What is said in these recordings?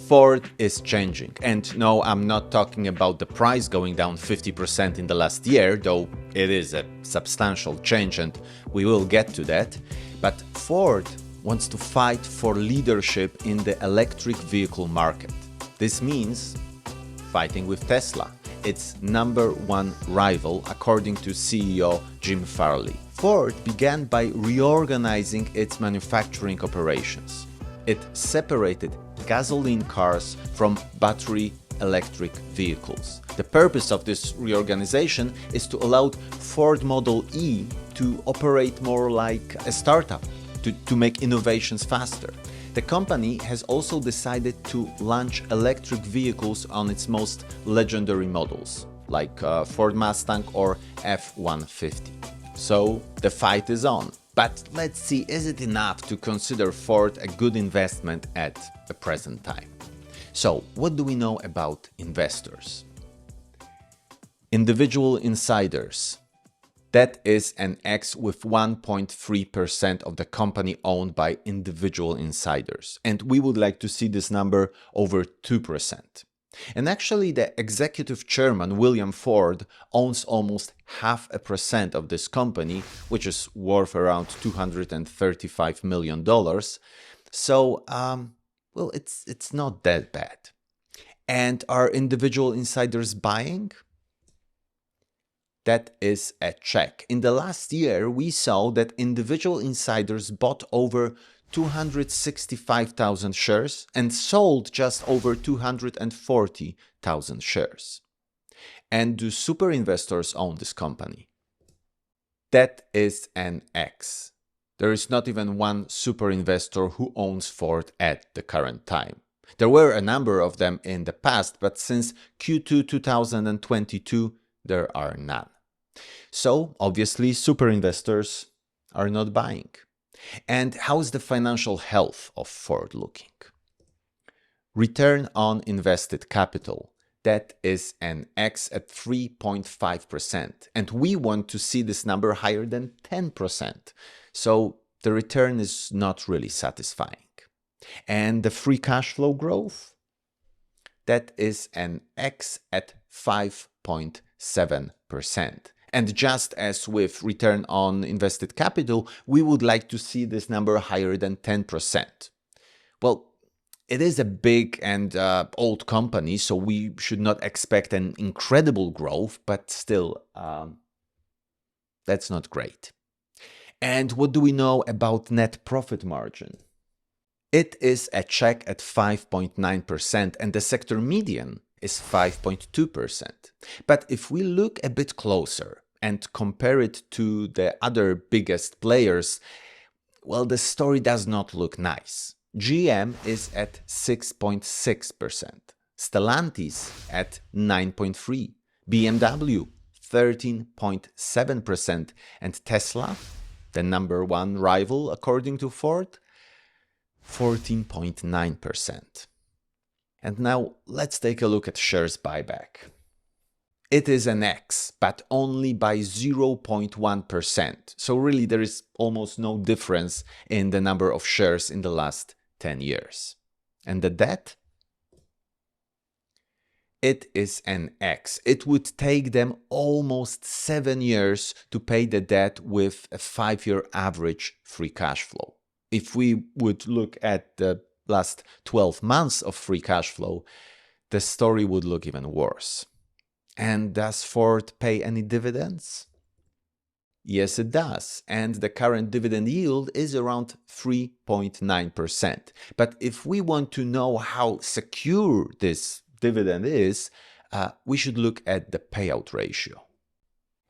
Ford is changing, and no, I'm not talking about the price going down 50% in the last year, though it is a substantial change and we will get to that. But Ford wants to fight for leadership in the electric vehicle market. This means fighting with Tesla, its #1 rival, according to CEO Jim Farley. Ford began by reorganizing its manufacturing operations. It separated gasoline cars from battery electric vehicles. The purpose of this reorganization is to allow Ford Model E to operate more like a startup, to make innovations faster. The company has also decided to launch electric vehicles on its most legendary models, like Ford Mustang or F-150. So the fight is on. But let's see, is it enough to consider Ford a good investment at the present time? So, what do we know about investors? Individual insiders. That is an X with 1.3% of the company owned by individual insiders. And we would like to see this number over 2%. And actually, the executive chairman, William Ford, owns almost 0.5% of this company, which is worth around $235 million. So, well, it's not that bad. And are individual insiders buying? That is a check. In the last year, we saw that individual insiders bought over 265,000 shares and sold just over 240,000 shares. And do super investors own this company? That is an X. There is not even one super investor who owns Ford at the current time. There were a number of them in the past, but since Q2 2022, there are none. So, obviously, super investors are not buying. And how is the financial health of Ford looking? Return on invested capital. That is an X at 3.5%. And we want to see this number higher than 10%. So the return is not really satisfying. And the free cash flow growth? That is an X at 5.7%. And just as with return on invested capital, we would like to see this number higher than 10%. Well, it is a big and old company, so we should not expect an incredible growth, but still, that's not great. And what do we know about net profit margin? It is a check at 5.9%, and the sector median is 5.2%. But if we look a bit closer and compare it to the other biggest players, well, the story does not look nice. GM is at 6.6%, Stellantis at 9.3%, BMW 13.7%, and Tesla, the #1 rival according to Ford, 14.9%. And now let's take a look at shares buyback. It is an X, but only by 0.1%. So really there is almost no difference in the number of shares in the last 10 years. And the debt? It is an X. It would take them almost 7 years to pay the debt with a 5-year average free cash flow. If we would look at the last 12 months of free cash flow, the story would look even worse. And does Ford pay any dividends? Yes, it does. And the current dividend yield is around 3.9%. But if we want to know how secure this dividend is, we should look at the payout ratio.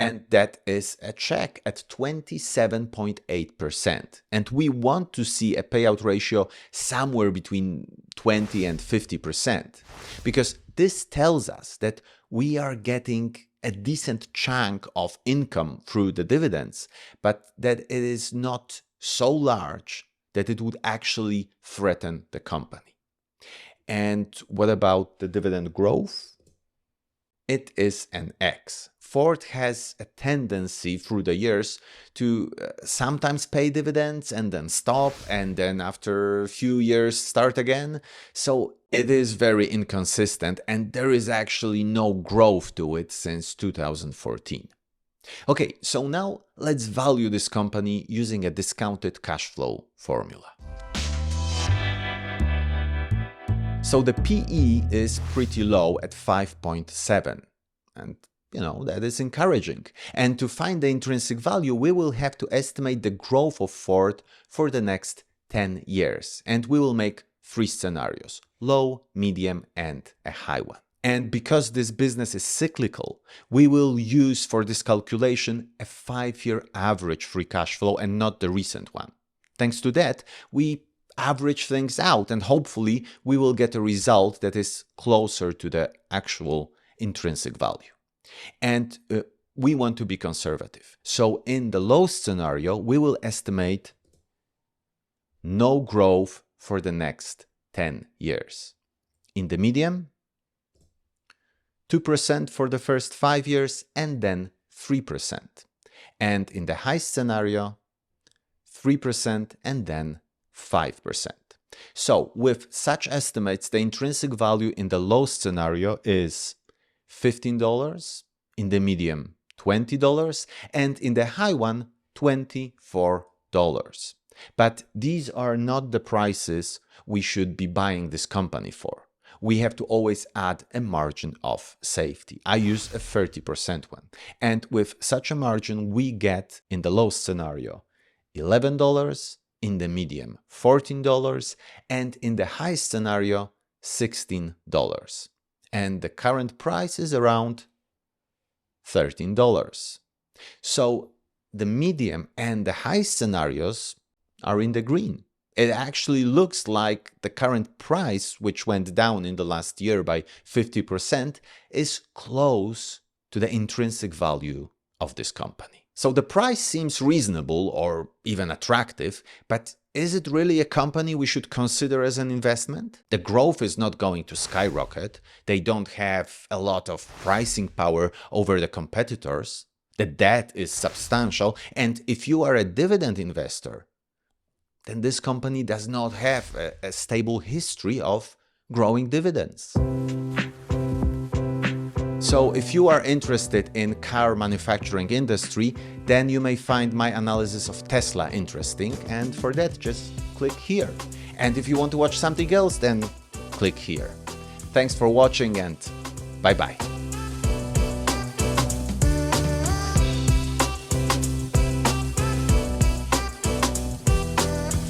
And that is a check at 27.8%. And we want to see a payout ratio somewhere between 20 and 50%. Because this tells us that we are getting a decent chunk of income through the dividends, but that it is not so large that it would actually threaten the company. And what about the dividend growth? it is an X. Ford has a tendency through the years to sometimes pay dividends and then stop, and then after a few years start again. So it is very inconsistent, and there is actually no growth to it since 2014. Okay, so now let's value this company using a discounted cash flow formula. So the PE is pretty low at 5.7, and that is encouraging. And to find the intrinsic value, we will have to estimate the growth of Ford for the next 10 years. And we will make 3 scenarios: low, medium, and a high one. And because this business is cyclical, we will use for this calculation a 5-year average free cash flow and not the recent one. Thanks to that, we average things out, and hopefully we will get a result that is closer to the actual intrinsic value. And we want to be conservative. So in the low scenario, we will estimate no growth for the next 10 years. In the medium, 2% for the first 5 years, and then 3%. And in the high scenario, 3% and then 5%. So with such estimates, the intrinsic value in the low scenario is $15, in the medium $20, and in the high one $24. But these are not the prices we should be buying this company for. We have to always add a margin of safety. I use a 30% one. And with such a margin, we get in the low scenario $11, in the medium $14, and in the high scenario $16. And the current price is around $13. So the medium and the high scenarios are in the green. It actually looks like the current price, which went down in the last year by 50%, is close to the intrinsic value of this company. So the price seems reasonable or even attractive, but is it really a company we should consider as an investment? The growth is not going to skyrocket. They don't have a lot of pricing power over the competitors. The debt is substantial. And if you are a dividend investor, then this company does not have a stable history of growing dividends. So if you are interested in car manufacturing industry, then you may find my analysis of Tesla interesting, and for that just click here. And if you want to watch something else, then click here. Thanks for watching, and bye-bye.